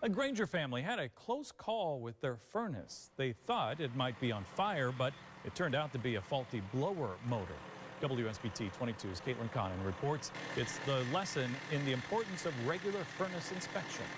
A Granger family had a close call with their furnace. They thought it might be on fire, but it turned out to be a faulty blower motor. WSBT 22's Katlin Connin reports it's the lesson in the importance of regular furnace inspections.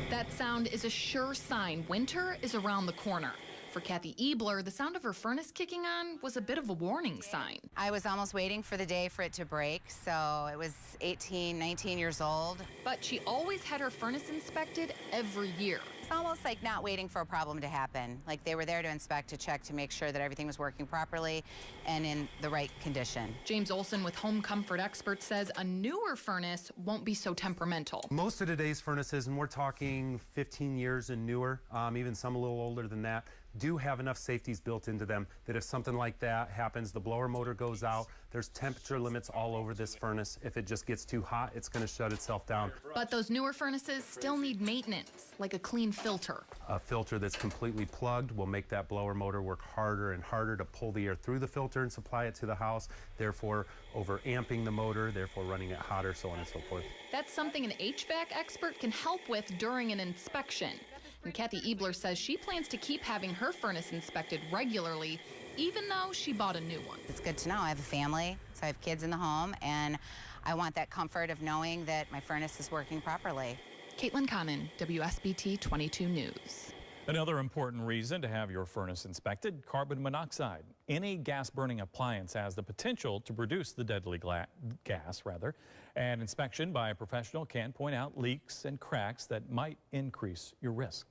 That sound is a sure sign winter is around the corner. For Kathy Ebler, the sound of her furnace kicking on was a bit of a warning sign. I was almost waiting for the day for it to break, so it was 18, 19 years old. But she always had her furnace inspected every year. It's almost like not waiting for a problem to happen. Like they were there to inspect, to check, to make sure that everything was working properly and in the right condition. James Olesen with Home Comfort Experts says a newer furnace won't be so temperamental. Most of today's furnaces, and we're talking 15 years and newer, even some a little older than that, do have enough safeties built into them that if something like that happens, the blower motor goes out, there's temperature limits all over this furnace. If it just gets too hot, it's going to shut itself down. But those newer furnaces still need maintenance, like a clean filter. A filter that's completely plugged will make that blower motor work harder and harder to pull the air through the filter and supply it to the house, therefore over-amping the motor, therefore running it hotter, so on and so forth. That's something an HVAC expert can help with during an inspection. And Kathy Ebler says she plans to keep having her furnace inspected regularly, even though she bought a new one. It's good to know. I have a family, so I have kids in the home, and I want that comfort of knowing that my furnace is working properly. Katlin Connin, WSBT 22 News. Another important reason to have your furnace inspected, carbon monoxide. Any gas-burning appliance has the potential to produce the deadly gas. An inspection by a professional can point out leaks and cracks that might increase your risk.